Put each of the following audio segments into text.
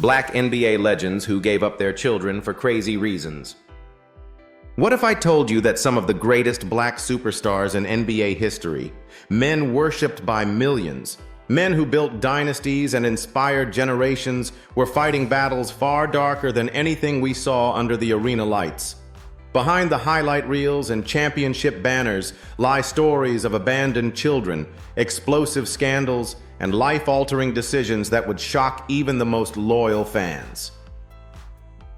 Black NBA legends who gave up their children for crazy reasons. What if I told you that some of the greatest black superstars in NBA history, men worshipped by millions, men who built dynasties and inspired generations, were fighting battles far darker than anything we saw under the arena lights? Behind the highlight reels and championship banners lie stories of abandoned children, explosive scandals, and life-altering decisions that would shock even the most loyal fans.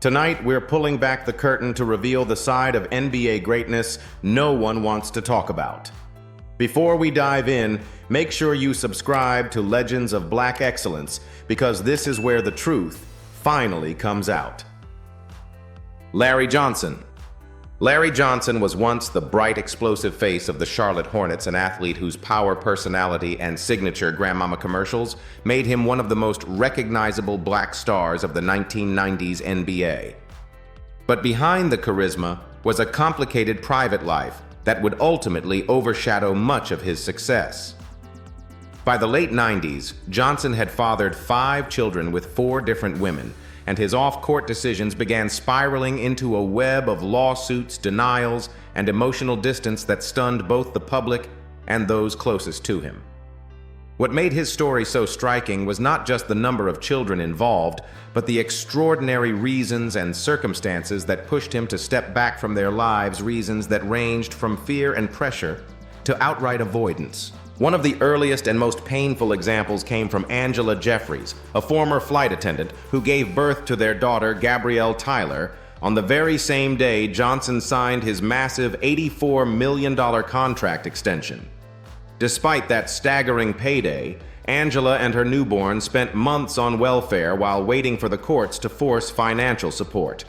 Tonight, we're pulling back the curtain to reveal the side of NBA greatness no one wants to talk about. Before we dive in, make sure you subscribe to Legends of Black Excellence, because this is where the truth finally comes out. Larry Johnson. Larry Johnson was once the bright, explosive face of the Charlotte Hornets, an athlete whose power, personality, and signature Grandmama commercials made him one of the most recognizable black stars of the 1990s NBA. But behind the charisma was a complicated private life that would ultimately overshadow much of his success. By the late 90s, Johnson had fathered 5 children with 4 different women, and his off-court decisions began spiraling into a web of lawsuits, denials, and emotional distance that stunned both the public and those closest to him. What made his story so striking was not just the number of children involved, but the extraordinary reasons and circumstances that pushed him to step back from their lives, reasons that ranged from fear and pressure to outright avoidance. One of the earliest and most painful examples came from Angela Jeffries, a former flight attendant who gave birth to their daughter, Gabrielle Tyler, on the very same day Johnson signed his massive $84 million contract extension. Despite that staggering payday, Angela and her newborn spent months on welfare while waiting for the courts to force financial support.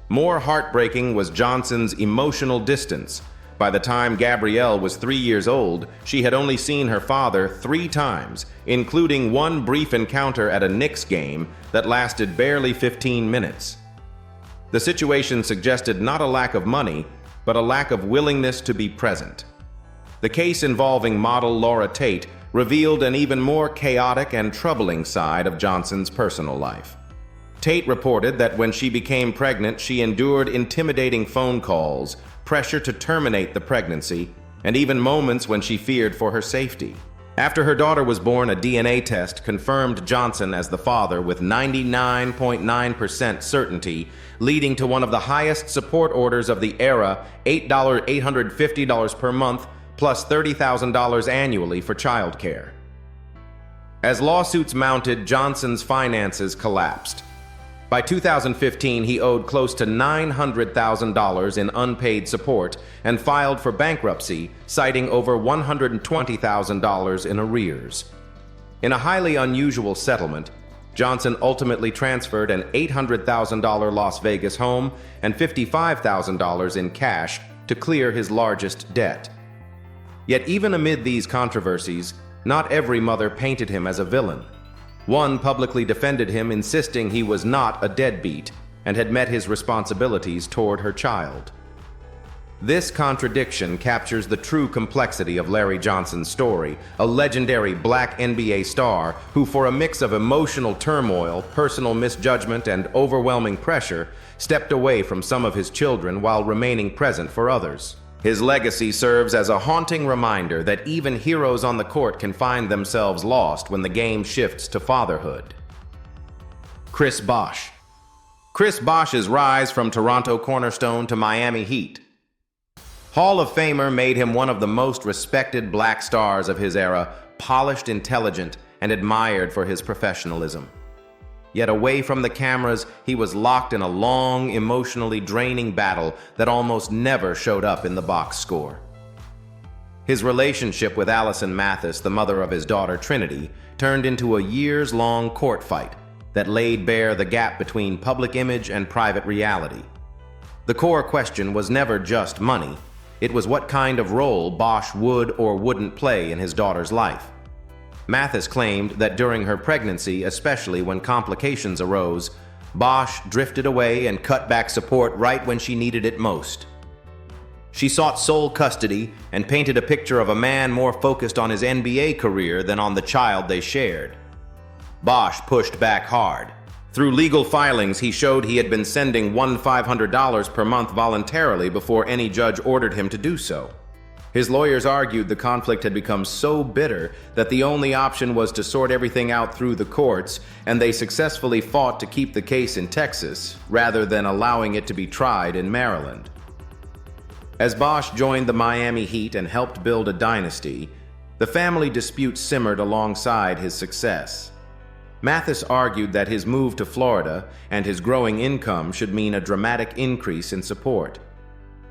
More heartbreaking was Johnson's emotional distance. By the time Gabrielle was 3 years old, she had only seen her father 3 times, including one brief encounter at a Knicks game that lasted barely 15 minutes. The situation suggested not a lack of money, but a lack of willingness to be present. The case involving model Laura Tate revealed an even more chaotic and troubling side of Johnson's personal life. Tate reported that when she became pregnant, she endured intimidating phone calls, pressure to terminate the pregnancy, and even moments when she feared for her safety. After her daughter was born, a DNA test confirmed Johnson as the father with 99.9% certainty, leading to one of the highest support orders of the era, $850 per month, plus $30,000 annually for childcare. As lawsuits mounted, Johnson's finances collapsed. By 2015, he owed close to $900,000 in unpaid support and filed for bankruptcy, citing over $120,000 in arrears. In a highly unusual settlement, Johnson ultimately transferred an $800,000 Las Vegas home and $55,000 in cash to clear his largest debt. Yet even amid these controversies, not every mother painted him as a villain. One publicly defended him, insisting he was not a deadbeat and had met his responsibilities toward her child. This contradiction captures the true complexity of Larry Johnson's story, a legendary black NBA star who, for a mix of emotional turmoil, personal misjudgment, and overwhelming pressure, stepped away from some of his children while remaining present for others. His legacy serves as a haunting reminder that even heroes on the court can find themselves lost when the game shifts to fatherhood. Chris Bosh. Chris Bosh's rise from Toronto Cornerstone to Miami Heat. Hall of Famer made him one of the most respected black stars of his era, polished, intelligent, and admired for his professionalism. Yet away from the cameras, he was locked in a long, emotionally draining battle that almost never showed up in the box score. His relationship with Allison Mathis, the mother of his daughter Trinity, turned into a years-long court fight that laid bare the gap between public image and private reality. The core question was never just money. It was what kind of role Bosh would or wouldn't play in his daughter's life. Mathis claimed that during her pregnancy, especially when complications arose, Bosh drifted away and cut back support right when she needed it most. She sought sole custody and painted a picture of a man more focused on his NBA career than on the child they shared. Bosh pushed back hard. Through legal filings, he showed he had been sending $500 per month voluntarily before any judge ordered him to do so. His lawyers argued the conflict had become so bitter that the only option was to sort everything out through the courts, and they successfully fought to keep the case in Texas, rather than allowing it to be tried in Maryland. As Bosch joined the Miami Heat and helped build a dynasty, the family dispute simmered alongside his success. Mathis argued that his move to Florida and his growing income should mean a dramatic increase in support.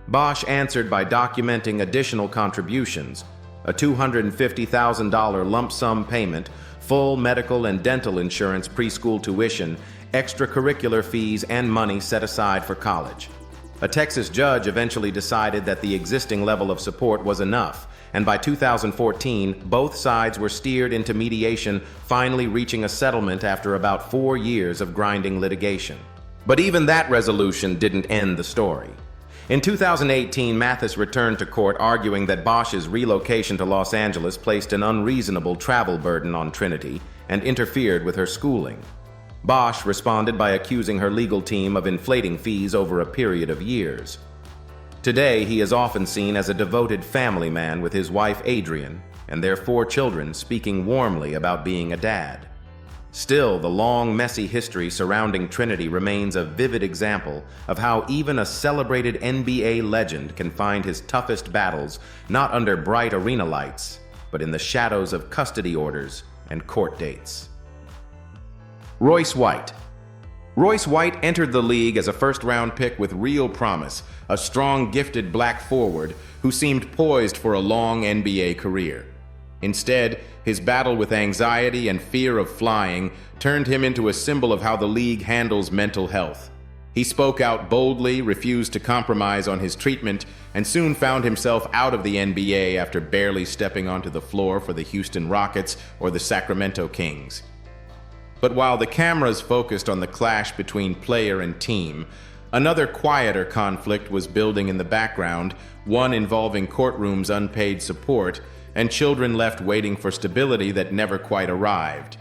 Bosch answered by documenting additional contributions, a $250,000 lump sum payment, full medical and dental insurance, preschool tuition, extracurricular fees, and money set aside for college. A Texas judge eventually decided that the existing level of support was enough, and by 2014, both sides were steered into mediation, finally reaching a settlement after about 4 years of grinding litigation. But even that resolution didn't end the story. In 2018, Mathis returned to court arguing that Bosch's relocation to Los Angeles placed an unreasonable travel burden on Trinity and interfered with her schooling. Bosch responded by accusing her legal team of inflating fees over a period of years. Today, he is often seen as a devoted family man with his wife Adrienne and their 4 children, speaking warmly about being a dad. Still, the long, messy history surrounding Trinity remains a vivid example of how even a celebrated NBA legend can find his toughest battles not under bright arena lights, but in the shadows of custody orders and court dates. Royce White. Royce White entered the league as a first-round pick with real promise, a strong, gifted black forward who seemed poised for a long NBA career. Instead, his battle with anxiety and fear of flying turned him into a symbol of how the league handles mental health. He spoke out boldly, refused to compromise on his treatment, and soon found himself out of the NBA after barely stepping onto the floor for the Houston Rockets or the Sacramento Kings. But while the cameras focused on the clash between player and team, another quieter conflict was building in the background, one involving courtrooms' unpaid support and children left waiting for stability that never quite arrived.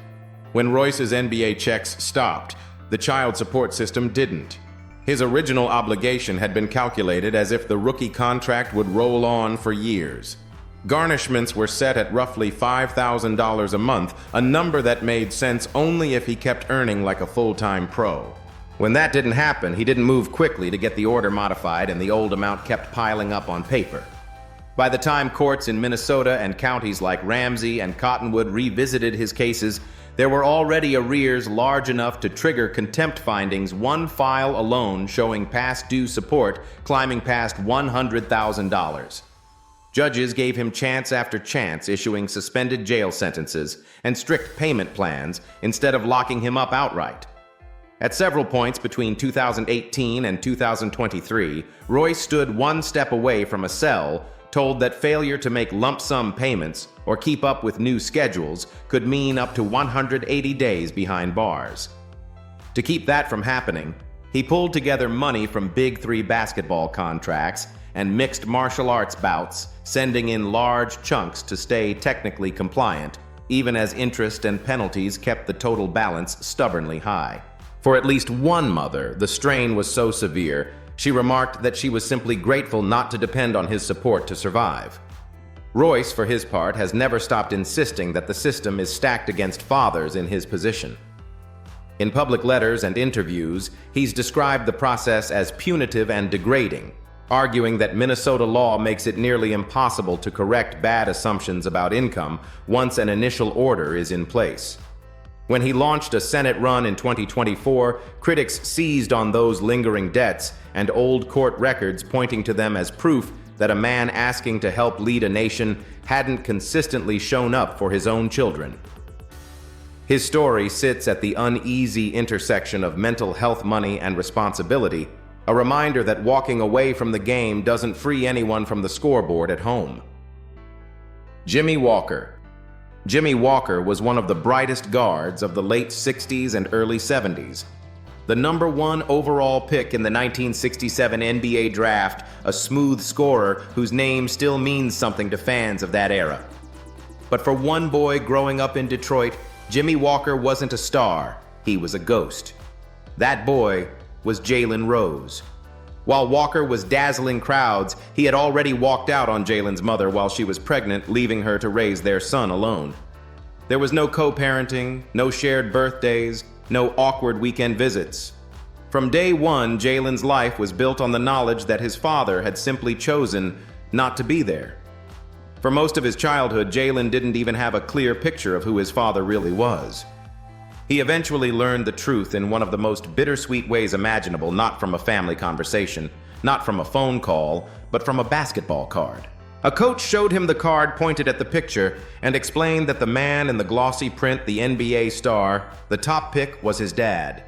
When Royce's NBA checks stopped, the child support system didn't. His original obligation had been calculated as if the rookie contract would roll on for years. Garnishments were set at roughly $5,000 a month, a number that made sense only if he kept earning like a full-time pro. When that didn't happen, he didn't move quickly to get the order modified, and the old amount kept piling up on paper. By the time courts in Minnesota and counties like Ramsey and Cottonwood revisited his cases, there were already arrears large enough to trigger contempt findings, one file alone showing past due support climbing past $100,000. Judges gave him chance after chance, issuing suspended jail sentences and strict payment plans instead of locking him up outright. At several points between 2018 and 2023, Royce stood one step away from a cell, told that failure to make lump sum payments or keep up with new schedules could mean up to 180 days behind bars. To keep that from happening, he pulled together money from Big 3 basketball contracts and mixed martial arts bouts, sending in large chunks to stay technically compliant, even as interest and penalties kept the total balance stubbornly high. For at least one mother, the strain was so severe, she remarked that she was simply grateful not to depend on his support to survive. Royce, for his part, has never stopped insisting that the system is stacked against fathers in his position. In public letters and interviews, he's described the process as punitive and degrading, arguing that Minnesota law makes it nearly impossible to correct bad assumptions about income once an initial order is in place. When he launched a Senate run in 2024, critics seized on those lingering debts and old court records, pointing to them as proof that a man asking to help lead a nation hadn't consistently shown up for his own children. His story sits at the uneasy intersection of mental health, money, and responsibility, a reminder that walking away from the game doesn't free anyone from the scoreboard at home. Jimmy Walker. Jimmy Walker was one of the brightest guards of the late 60s and early 70s. The number 1 overall pick in the 1967 NBA draft, a smooth scorer whose name still means something to fans of that era. But for one boy growing up in Detroit, Jimmy Walker wasn't a star, he was a ghost. That boy was Jalen Rose. While Walker was dazzling crowds, he had already walked out on Jalen's mother while she was pregnant, leaving her to raise their son alone. There was no co-parenting, no shared birthdays, no awkward weekend visits. From day one, Jalen's life was built on the knowledge that his father had simply chosen not to be there. For most of his childhood, Jalen didn't even have a clear picture of who his father really was. He eventually learned the truth in one of the most bittersweet ways imaginable, not from a family conversation, not from a phone call, but from a basketball card. A coach showed him the card pointed at the picture and explained that the man in the glossy print, the NBA star, the top pick was his dad.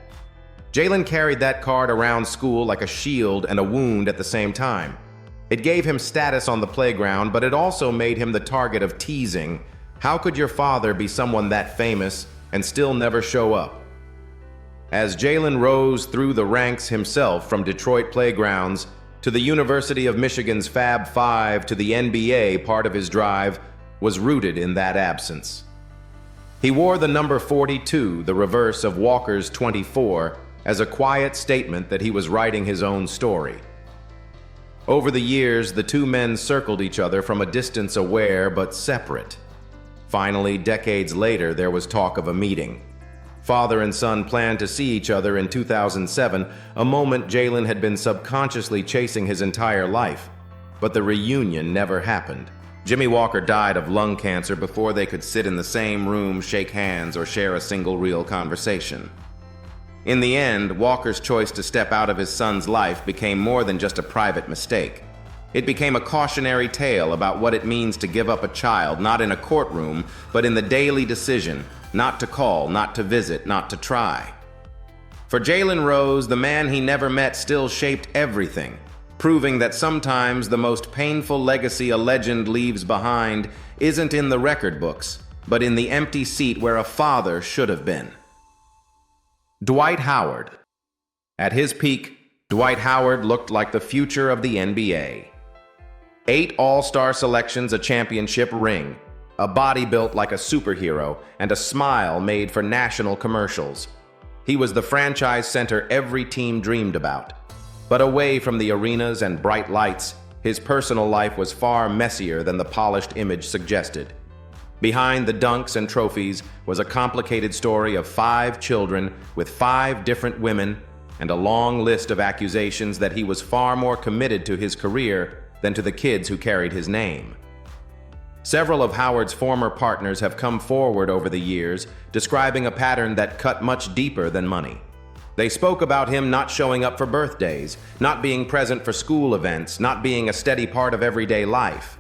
Jalen carried that card around school like a shield and a wound at the same time. It gave him status on the playground, but it also made him the target of teasing. How could your father be someone that famous and still never show up? As Jalen rose through the ranks himself, from Detroit playgrounds to the University of Michigan's Fab Five to the NBA, part of his drive was rooted in that absence. He wore the number 42, the reverse of Walker's 24, as a quiet statement that he was writing his own story. Over the years, the two men circled each other from a distance, aware but separate. Finally, decades later, there was talk of a meeting. Father and son planned to see each other in 2007, a moment Jalen had been subconsciously chasing his entire life. But the reunion never happened. Jimmy Walker died of lung cancer before they could sit in the same room, shake hands, or share a single real conversation. In the end, Walker's choice to step out of his son's life became more than just a private mistake. It became a cautionary tale about what it means to give up a child, not in a courtroom, but in the daily decision, not to call, not to visit, not to try. For Jalen Rose, the man he never met still shaped everything, proving that sometimes the most painful legacy a legend leaves behind isn't in the record books, but in the empty seat where a father should have been. Dwight Howard. At his peak, Dwight Howard looked like the future of the NBA. 8 All-Star selections, a championship ring, a body built like a superhero, and a smile made for national commercials. He was the franchise center every team dreamed about. But away from the arenas and bright lights, his personal life was far messier than the polished image suggested. Behind the dunks and trophies was a complicated story of 5 children with 5 different women and a long list of accusations that he was far more committed to his career than to the kids who carried his name. Several of Howard's former partners have come forward over the years, describing a pattern that cut much deeper than money. They spoke about him not showing up for birthdays, not being present for school events, not being a steady part of everyday life.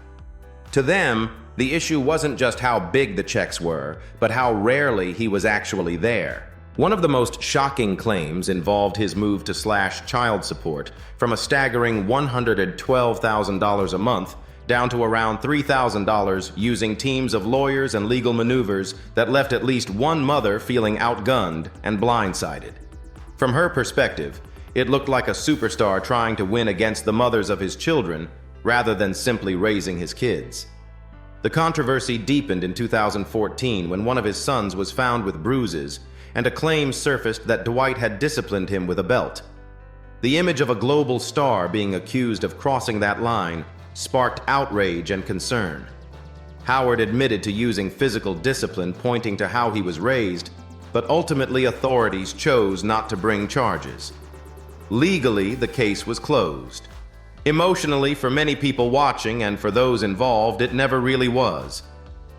To them, the issue wasn't just how big the checks were, but how rarely he was actually there. One of the most shocking claims involved his move to slash child support from a staggering $112,000 a month down to around $3,000, using teams of lawyers and legal maneuvers that left at least one mother feeling outgunned and blindsided. From her perspective, it looked like a superstar trying to win against the mothers of his children rather than simply raising his kids. The controversy deepened in 2014 when one of his sons was found with bruises, and a claim surfaced that Dwight had disciplined him with a belt. The image of a global star being accused of crossing that line sparked outrage and concern. Howard admitted to using physical discipline, pointing to how he was raised, but ultimately authorities chose not to bring charges. Legally, the case was closed. Emotionally, for many people watching and for those involved, it never really was.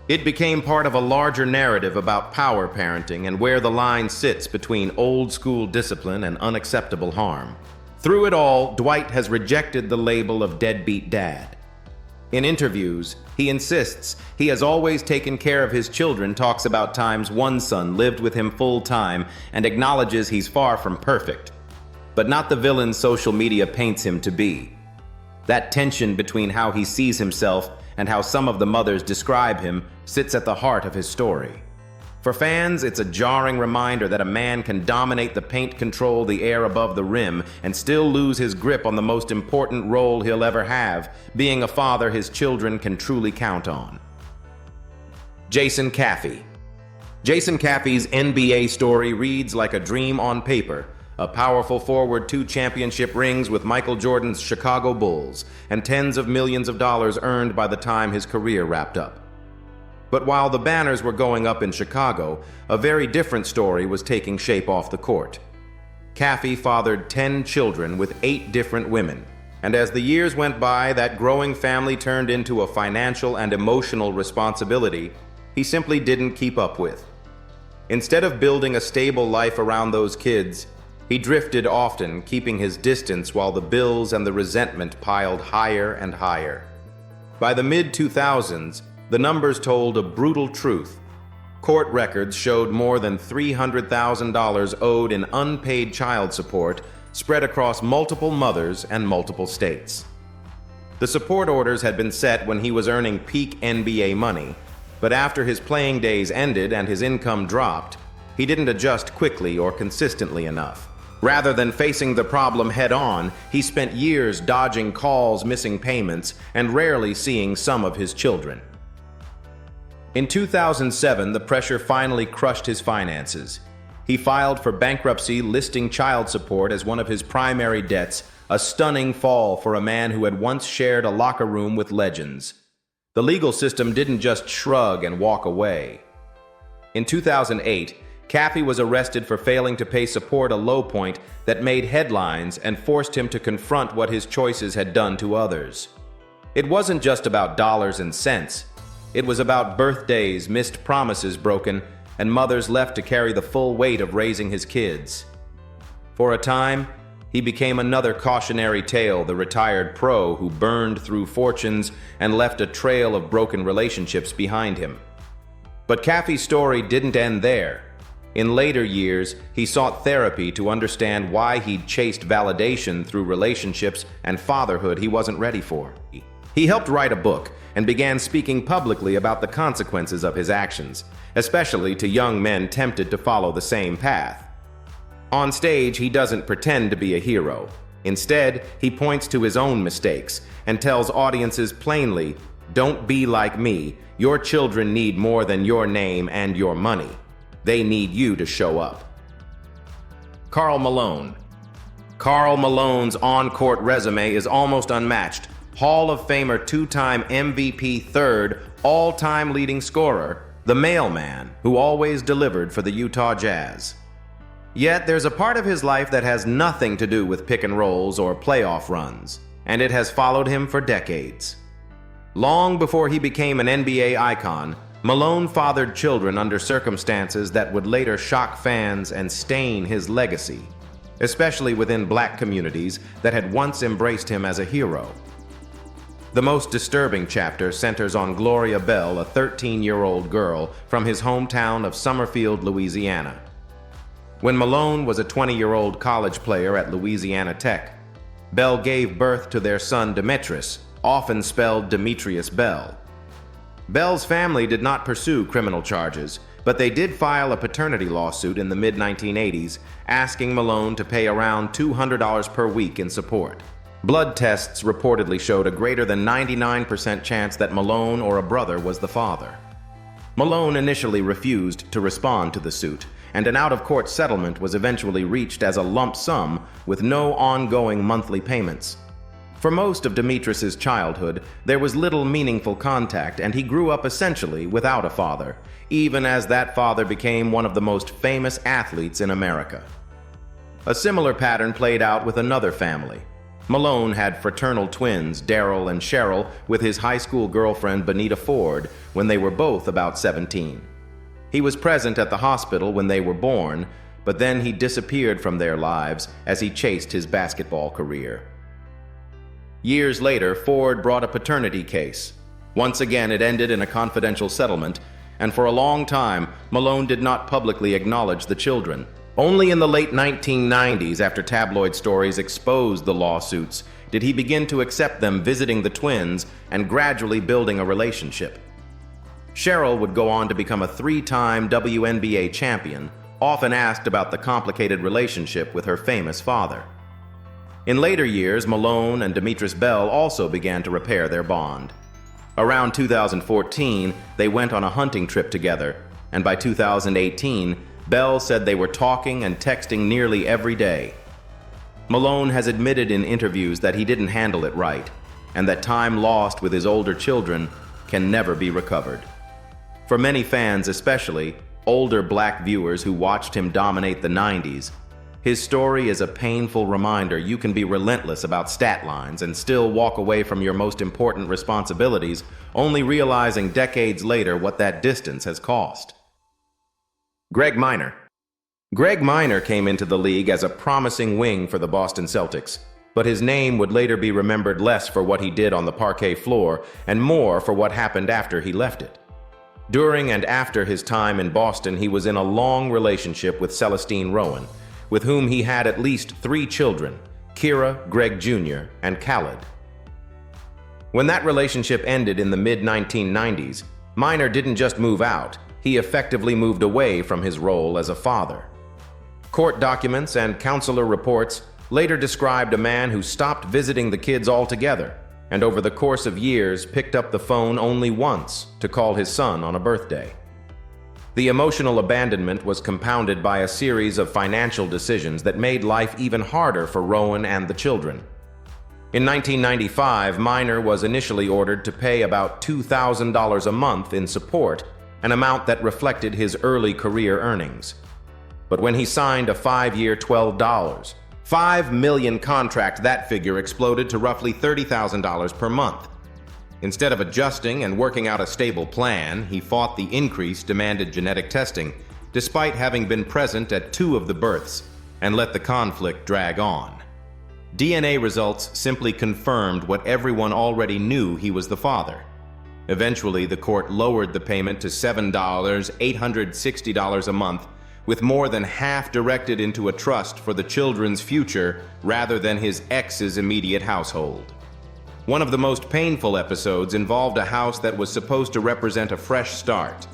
It became part of a larger narrative about power parenting and where the line sits between old-school discipline and unacceptable harm. Through it all, Dwight has rejected the label of deadbeat dad. In interviews, he insists he has always taken care of his children, talks about times one son lived with him full-time, and acknowledges he's far from perfect, but not the villain social media paints him to be. That tension between how he sees himself and how some of the mothers describe him sits at the heart of his story. For fans, it's a jarring reminder that a man can dominate the paint, control the air above the rim, and still lose his grip on the most important role he'll ever have, being a father his children can truly count on. Jason Caffey. Jason Caffey's NBA story reads like a dream on paper, a powerful forward, 2 championship rings with Michael Jordan's Chicago Bulls, and tens of millions of dollars earned by the time his career wrapped up. But while the banners were going up in Chicago, a very different story was taking shape off the court. Kaffee fathered 10 children with 8 different women, and as the years went by, that growing family turned into a financial and emotional responsibility he simply didn't keep up with. Instead of building a stable life around those kids, he drifted often, keeping his distance while the bills and the resentment piled higher and higher. By the mid-2000s, the numbers told a brutal truth. Court records showed more than $300,000 owed in unpaid child support spread across multiple mothers and multiple states. The support orders had been set when he was earning peak NBA money, but after his playing days ended and his income dropped, he didn't adjust quickly or consistently enough. Rather than facing the problem head-on, he spent years dodging calls, missing payments, and rarely seeing some of his children. In 2007, the pressure finally crushed his finances. He filed for bankruptcy, listing child support as one of his primary debts, a stunning fall for a man who had once shared a locker room with legends. The legal system didn't just shrug and walk away. In 2008, Kaffee was arrested for failing to pay support, a low point that made headlines and forced him to confront what his choices had done to others. It wasn't just about dollars and cents. It was about birthdays, missed promises broken, and mothers left to carry the full weight of raising his kids. For a time, he became another cautionary tale, the retired pro who burned through fortunes and left a trail of broken relationships behind him. But Kaffee's story didn't end there. In later years, he sought therapy to understand why he'd chased validation through relationships and fatherhood he wasn't ready for. He helped write a book and began speaking publicly about the consequences of his actions, especially to young men tempted to follow the same path. On stage, he doesn't pretend to be a hero. Instead, he points to his own mistakes and tells audiences plainly, "Don't be like me. Your children need more than your name and your money. They need you to show up." Karl Malone. Karl Malone's on-court resume is almost unmatched. Hall of Famer, 2-time MVP, 3rd all-time leading scorer, the mailman who always delivered for the Utah Jazz. Yet there's a part of his life that has nothing to do with pick and rolls or playoff runs, and it has followed him for decades. Long before he became an NBA icon, Malone fathered children under circumstances that would later shock fans and stain his legacy, especially within black communities that had once embraced him as a hero. The most disturbing chapter centers on Gloria Bell, a 13-year-old girl from his hometown of Summerfield, Louisiana. When Malone was a 20-year-old college player at Louisiana Tech, Bell gave birth to their son Demetrius, often spelled Demetrius Bell. Bell's family did not pursue criminal charges, but they did file a paternity lawsuit in the mid-1980s, asking Malone to pay around $200 per week in support. Blood tests reportedly showed a greater than 99% chance that Malone or a brother was the father. Malone initially refused to respond to the suit, and an out-of-court settlement was eventually reached as a lump sum with no ongoing monthly payments. For most of Demetrius's childhood, there was little meaningful contact, and he grew up essentially without a father, even as that father became one of the most famous athletes in America. A similar pattern played out with another family. Malone had fraternal twins, Daryl and Cheryl, with his high school girlfriend Benita Ford when they were both about 17. He was present at the hospital when they were born, but then he disappeared from their lives as he chased his basketball career. Years later, Ford brought a paternity case. Once again, it ended in a confidential settlement, and for a long time, Malone did not publicly acknowledge the children. Only in the late 1990s, after tabloid stories exposed the lawsuits, did he begin to accept them visiting the twins and gradually building a relationship. Cheryl would go on to become a 3-time WNBA champion, often asked about the complicated relationship with her famous father. In later years, Malone and Demetrius Bell also began to repair their bond. Around 2014, they went on a hunting trip together, and by 2018, Bell said they were talking and texting nearly every day. Malone has admitted in interviews that he didn't handle it right, and that time lost with his older children can never be recovered. For many fans, especially older black viewers who watched him dominate the 90s, his story is a painful reminder you can be relentless about stat lines and still walk away from your most important responsibilities, only realizing decades later what that distance has cost. Greg Minor. Greg Minor came into the league as a promising wing for the Boston Celtics, but his name would later be remembered less for what he did on the parquet floor and more for what happened after he left it. During and after his time in Boston, he was in a long relationship with Celestine Rowan, with whom he had at least 3 children, Kira, Greg Jr., and Khaled. When that relationship ended in the mid-1990s, Minor didn't just move out, he effectively moved away from his role as a father. Court documents and counselor reports later described a man who stopped visiting the kids altogether, and over the course of years picked up the phone only once to call his son on a birthday. The emotional abandonment was compounded by a series of financial decisions that made life even harder for Rowan and the children. In 1995, Minor was initially ordered to pay about $2,000 a month in support, an amount that reflected his early career earnings. But when he signed a 5-year $12.5 million contract, that figure exploded to roughly $30,000 per month. Instead of adjusting and working out a stable plan, he fought the increase demanded genetic testing, despite having been present at 2 of the births, and let the conflict drag on. DNA results simply confirmed what everyone already knew: he was the father. Eventually, the court lowered the payment to $7,860 a month, with more than half directed into a trust for the children's future rather than his ex's immediate household. One of the most painful episodes involved a house that was supposed to represent a fresh start.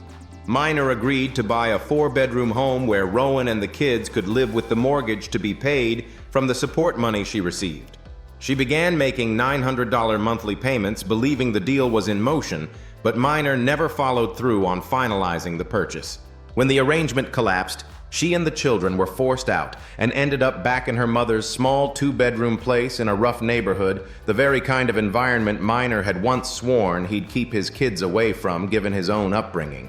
Minor agreed to buy a 4-bedroom home where Rowan and the kids could live with the mortgage to be paid from the support money she received. She began making $900 monthly payments, believing the deal was in motion, but Minor never followed through on finalizing the purchase. When the arrangement collapsed, she and the children were forced out and ended up back in her mother's small 2-bedroom place in a rough neighborhood, the very kind of environment Minor had once sworn he'd keep his kids away from given his own upbringing.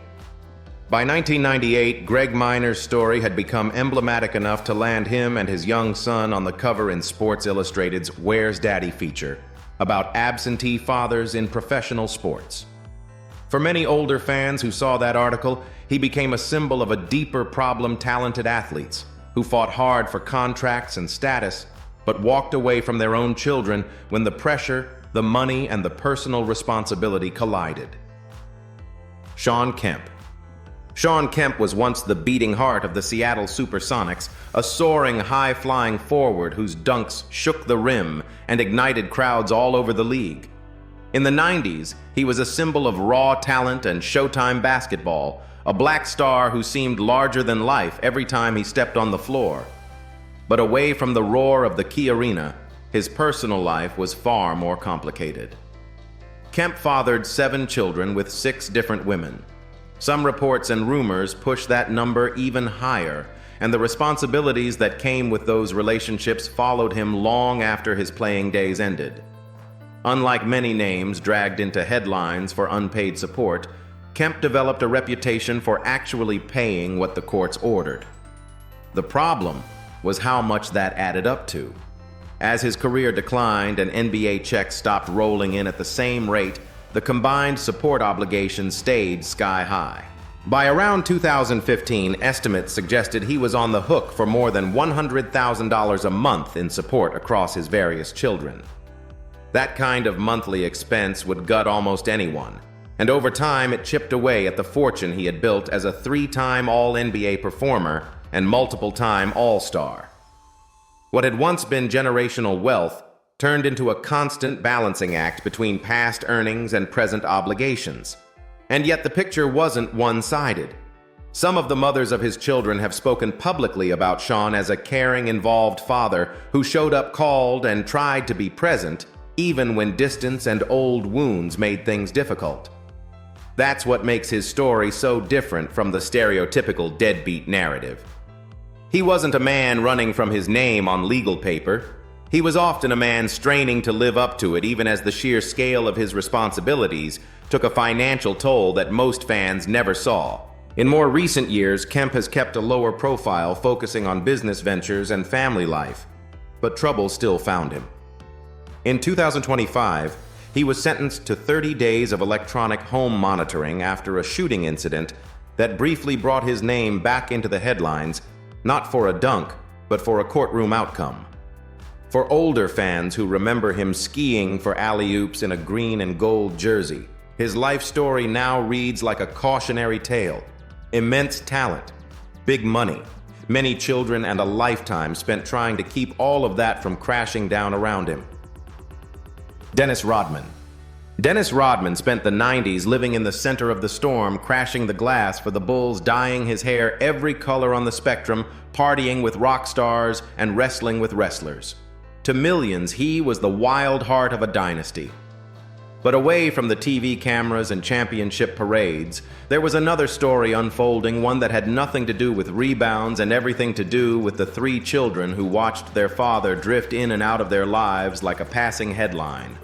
By 1998, Greg Minor's story had become emblematic enough to land him and his young son on the cover in Sports Illustrated's Where's Daddy feature, about absentee fathers in professional sports. For many older fans who saw that article, he became a symbol of a deeper problem: talented athletes who fought hard for contracts and status, but walked away from their own children when the pressure, the money, and the personal responsibility collided. Shawn Kemp. Shawn Kemp was once the beating heart of the Seattle Supersonics, a soaring, high-flying forward whose dunks shook the rim and ignited crowds all over the league. In the 90s, he was a symbol of raw talent and Showtime basketball, a black star who seemed larger than life every time he stepped on the floor. But away from the roar of the Key Arena, his personal life was far more complicated. Kemp fathered 7 children with 6 different women. Some reports and rumors push that number even higher, and the responsibilities that came with those relationships followed him long after his playing days ended. Unlike many names dragged into headlines for unpaid support, Kemp developed a reputation for actually paying what the courts ordered. The problem was how much that added up to. As his career declined and NBA checks stopped rolling in at the same rate, the combined support obligations stayed sky high. By around 2015, estimates suggested he was on the hook for more than $100,000 a month in support across his various children. That kind of monthly expense would gut almost anyone, and over time it chipped away at the fortune he had built as a 3-time All-NBA performer and multiple-time All-Star. What had once been generational wealth turned into a constant balancing act between past earnings and present obligations. And yet the picture wasn't one-sided. Some of the mothers of his children have spoken publicly about Shawn as a caring, involved father who showed up, called, and tried to be present, even when distance and old wounds made things difficult. That's what makes his story so different from the stereotypical deadbeat narrative. He wasn't a man running from his name on legal paper. He was often a man straining to live up to it, even as the sheer scale of his responsibilities took a financial toll that most fans never saw. In more recent years, Kemp has kept a lower profile, focusing on business ventures and family life, but trouble still found him. In 2025, he was sentenced to 30 days of electronic home monitoring after a shooting incident that briefly brought his name back into the headlines, not for a dunk, but for a courtroom outcome. For older fans who remember him skiing for alley-oops in a green and gold jersey, his life story now reads like a cautionary tale. Immense talent, big money, many children, and a lifetime spent trying to keep all of that from crashing down around him. Dennis Rodman. Dennis Rodman spent the 90s living in the center of the storm, crashing the glass for the Bulls, dyeing his hair every color on the spectrum, partying with rock stars, and wrestling with wrestlers. To millions, he was the wild heart of a dynasty. But away from the TV cameras and championship parades, there was another story unfolding, one that had nothing to do with rebounds and everything to do with the 3 children who watched their father drift in and out of their lives like a passing headline.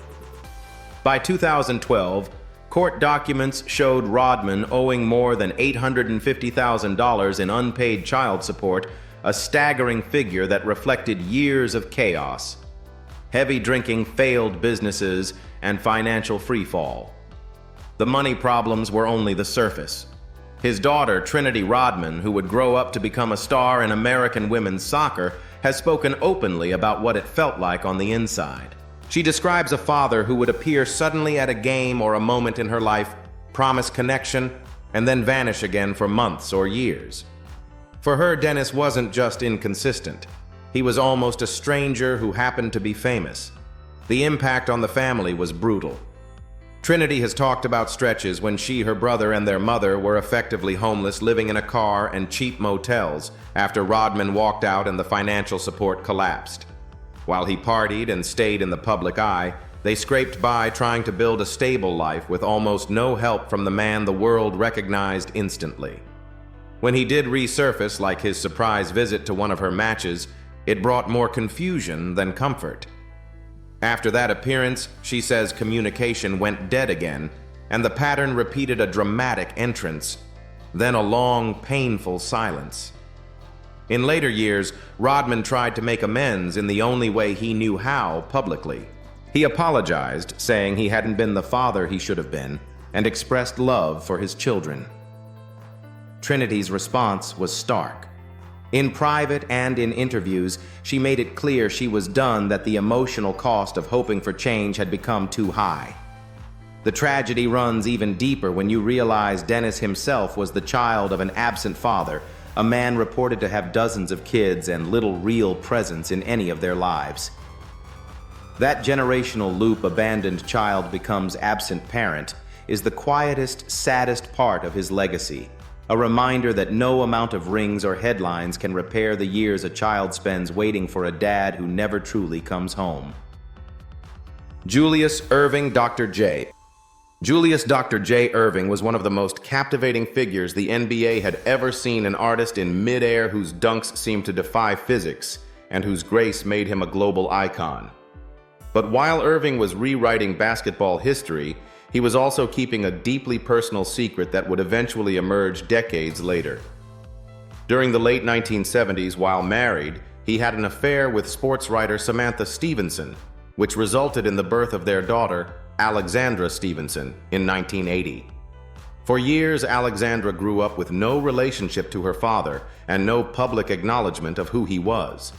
By 2012, court documents showed Rodman owing more than $850,000 in unpaid child support, a staggering figure that reflected years of chaos, heavy drinking, failed businesses, and financial freefall. The money problems were only the surface. His daughter, Trinity Rodman, who would grow up to become a star in American women's soccer, has spoken openly about what it felt like on the inside. She describes a father who would appear suddenly at a game or a moment in her life, promise connection, and then vanish again for months or years. For her, Dennis wasn't just inconsistent. He was almost a stranger who happened to be famous. The impact on the family was brutal. Trinity has talked about stretches when she, her brother, and their mother were effectively homeless, living in a car and cheap motels after Rodman walked out and the financial support collapsed. While he partied and stayed in the public eye, they scraped by trying to build a stable life with almost no help from the man the world recognized instantly. When he did resurface, like his surprise visit to one of her matches, it brought more confusion than comfort. After that appearance, she says communication went dead again, and the pattern repeated: a dramatic entrance, then a long, painful silence. In later years, Rodman tried to make amends in the only way he knew how, publicly. He apologized, saying he hadn't been the father he should have been, and expressed love for his children. Trinity's response was stark. In private and in interviews, she made it clear she was done, that the emotional cost of hoping for change had become too high. The tragedy runs even deeper when you realize Dennis himself was the child of an absent father, a man reported to have dozens of kids and little real presence in any of their lives. That generational loop, abandoned child becomes absent parent, is the quietest, saddest part of his legacy. A reminder that no amount of rings or headlines can repair the years a child spends waiting for a dad who never truly comes home. Julius Erving Dr. J. Julius Dr. J. Erving was one of the most captivating figures the NBA had ever seen, an artist in midair whose dunks seemed to defy physics and whose grace made him a global icon. But while Erving was rewriting basketball history, he was also keeping a deeply personal secret that would eventually emerge decades later. During the late 1970s, while married, he had an affair with sports writer Samantha Stevenson, which resulted in the birth of their daughter, Alexandra Stevenson, in 1980. For years, Alexandra grew up with no relationship to her father and no public acknowledgement of who he was.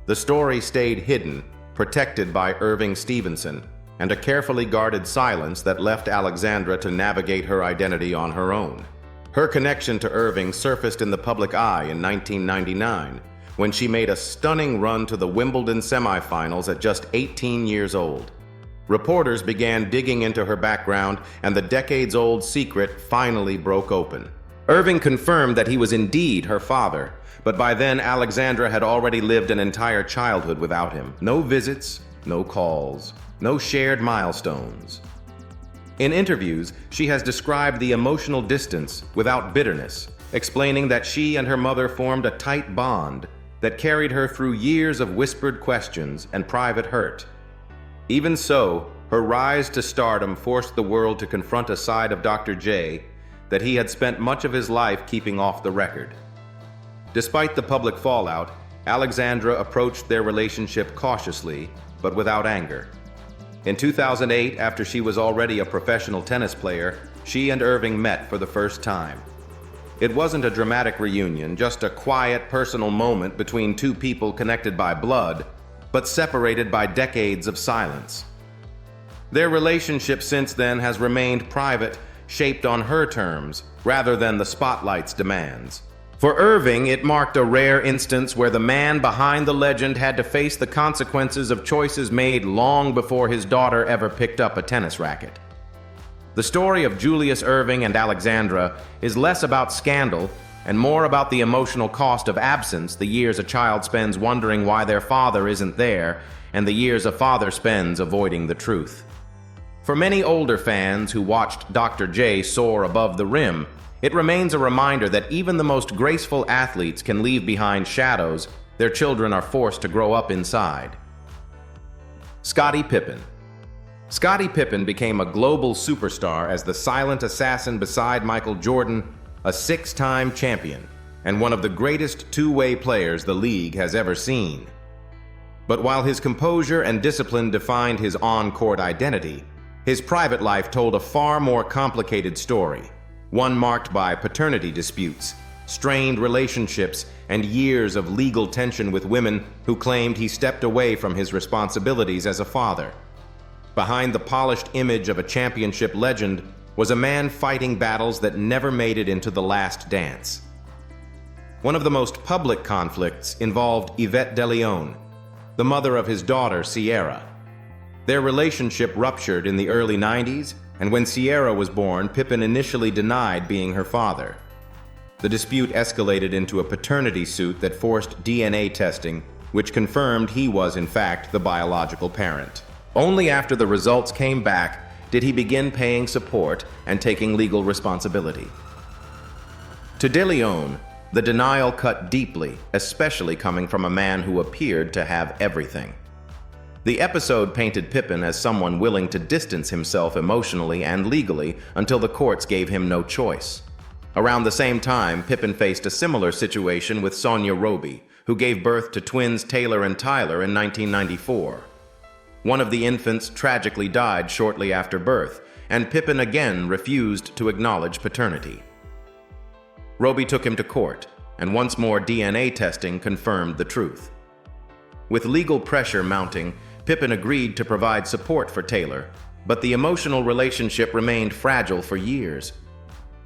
The story stayed hidden, protected by Erving Stevenson, and a carefully guarded silence that left Alexandra to navigate her identity on her own. Her connection to Erving surfaced in the public eye in 1999, when she made a stunning run to the Wimbledon semifinals at just 18 years old. Reporters began digging into her background, and the decades-old secret finally broke open. Erving confirmed that he was indeed her father, but by then Alexandra had already lived an entire childhood without him. No visits, no calls, no shared milestones. In interviews, she has described the emotional distance without bitterness, explaining that she and her mother formed a tight bond that carried her through years of whispered questions and private hurt. Even so, her rise to stardom forced the world to confront a side of Dr. J that he had spent much of his life keeping off the record. Despite the public fallout, Alexandra approached their relationship cautiously, but without anger. In 2008, after she was already a professional tennis player, she and Irving met for the first time. It wasn't a dramatic reunion, just a quiet, personal moment between two people connected by blood, but separated by decades of silence. Their relationship since then has remained private, shaped on her terms, rather than the spotlight's demands. For Irving, it marked a rare instance where the man behind the legend had to face the consequences of choices made long before his daughter ever picked up a tennis racket. The story of Julius Irving and Alexandra is less about scandal and more about the emotional cost of absence, the years a child spends wondering why their father isn't there, and the years a father spends avoiding the truth. For many older fans who watched Dr. J soar above the rim, it remains a reminder that even the most graceful athletes can leave behind shadows their children are forced to grow up inside. Scottie Pippen. Scottie Pippen became a global superstar as the silent assassin beside Michael Jordan, a six-time champion, and one of the greatest two-way players the league has ever seen. But while his composure and discipline defined his on-court identity, his private life told a far more complicated story. One marked by paternity disputes, strained relationships, and years of legal tension with women who claimed he stepped away from his responsibilities as a father. Behind the polished image of a championship legend was a man fighting battles that never made it into the last dance. One of the most public conflicts involved Yvette de Leon, the mother of his daughter, Sierra. Their relationship ruptured in the early 90s, and when Sierra was born, Pippen initially denied being her father. The dispute escalated into a paternity suit that forced DNA testing, which confirmed he was in fact the biological parent. Only after the results came back did he begin paying support and taking legal responsibility. To De Leon, the denial cut deeply, especially coming from a man who appeared to have everything. The episode painted Pippen as someone willing to distance himself emotionally and legally until the courts gave him no choice. Around the same time, Pippen faced a similar situation with Sonia Roby, who gave birth to twins Taylor and Tyler in 1994. One of the infants tragically died shortly after birth, and Pippen again refused to acknowledge paternity. Roby took him to court, and once more DNA testing confirmed the truth. With legal pressure mounting, Pippen agreed to provide support for Taylor, but the emotional relationship remained fragile for years.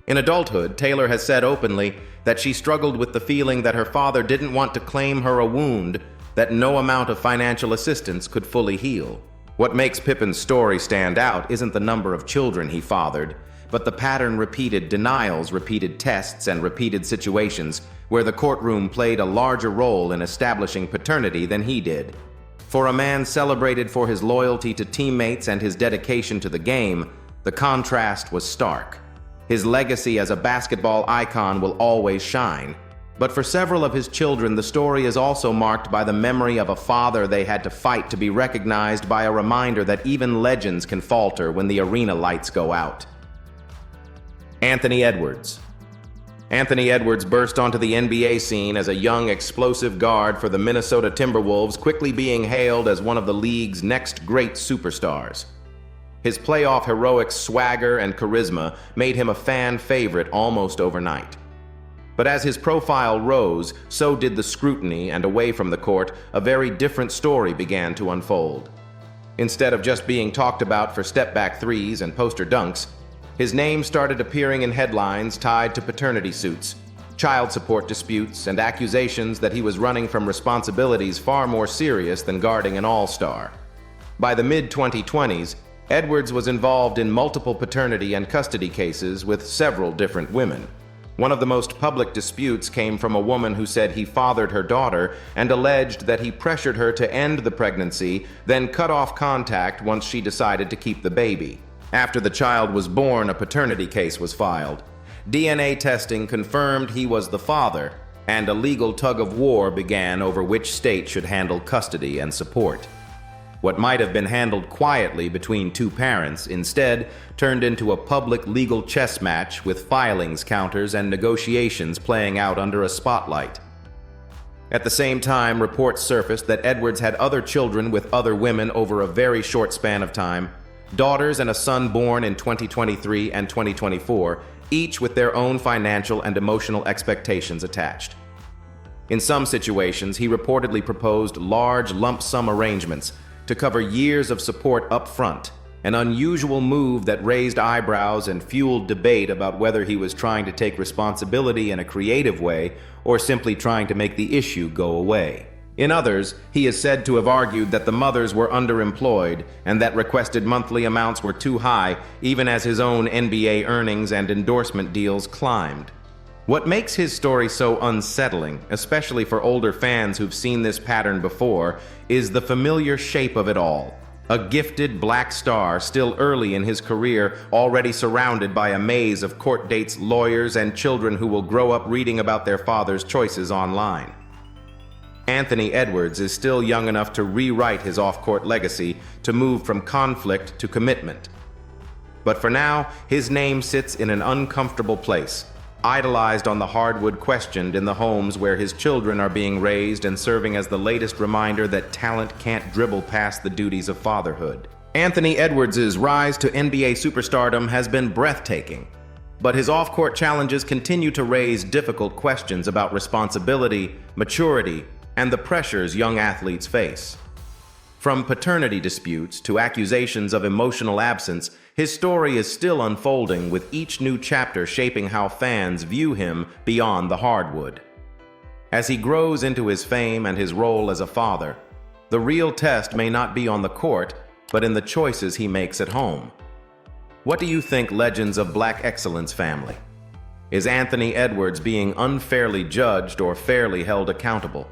In adulthood, Taylor has said openly that she struggled with the feeling that her father didn't want to claim her a wound that no amount of financial assistance could fully heal. What makes Pippen's story stand out isn't the number of children he fathered, but the pattern repeated denials, repeated tests, and repeated situations where the courtroom played a larger role in establishing paternity than he did. For a man celebrated for his loyalty to teammates and his dedication to the game, the contrast was stark. His legacy as a basketball icon will always shine. But for several of his children, the story is also marked by the memory of a father they had to fight to be recognized, by a reminder that even legends can falter when the arena lights go out. Anthony Edwards. Anthony Edwards burst onto the NBA scene as a young, explosive guard for the Minnesota Timberwolves, quickly being hailed as one of the league's next great superstars. His playoff heroics, swagger, and charisma made him a fan favorite almost overnight. But as his profile rose, so did the scrutiny, and away from the court, a very different story began to unfold. Instead of just being talked about for step-back threes and poster dunks, his name started appearing in headlines tied to paternity suits, child support disputes, and accusations that he was running from responsibilities far more serious than guarding an all-star. By the mid-2020s, Edwards was involved in multiple paternity and custody cases with several different women. One of the most public disputes came from a woman who said he fathered her daughter and alleged that he pressured her to end the pregnancy, then cut off contact once she decided to keep the baby. After the child was born, a paternity case was filed. DNA testing confirmed he was the father, and a legal tug-of-war began over which state should handle custody and support. What might have been handled quietly between two parents instead turned into a public legal chess match with filings counters and negotiations playing out under a spotlight. At the same time, reports surfaced that Edwards had other children with other women over a very short span of time, daughters and a son born in 2023 and 2024, each with their own financial and emotional expectations attached. In some situations, he reportedly proposed large lump sum arrangements to cover years of support up front, an unusual move that raised eyebrows and fueled debate about whether he was trying to take responsibility in a creative way or simply trying to make the issue go away. In others, he is said to have argued that the mothers were underemployed and that requested monthly amounts were too high, even as his own NBA earnings and endorsement deals climbed. What makes his story so unsettling, especially for older fans who've seen this pattern before, is the familiar shape of it all. A gifted black star still early in his career, already surrounded by a maze of court dates, lawyers, and children who will grow up reading about their father's choices online. Anthony Edwards is still young enough to rewrite his off-court legacy, to move from conflict to commitment. But for now, his name sits in an uncomfortable place, idolized on the hardwood, questioned in the homes where his children are being raised, and serving as the latest reminder that talent can't dribble past the duties of fatherhood. Anthony Edwards' rise to NBA superstardom has been breathtaking, but his off-court challenges continue to raise difficult questions about responsibility, maturity, and the pressures young athletes face. From paternity disputes to accusations of emotional absence, his story is still unfolding, with each new chapter shaping how fans view him beyond the hardwood. As he grows into his fame and his role as a father, the real test may not be on the court, but in the choices he makes at home. What do you think, legends of Black Excellence family? Is Anthony Edwards being unfairly judged or fairly held accountable?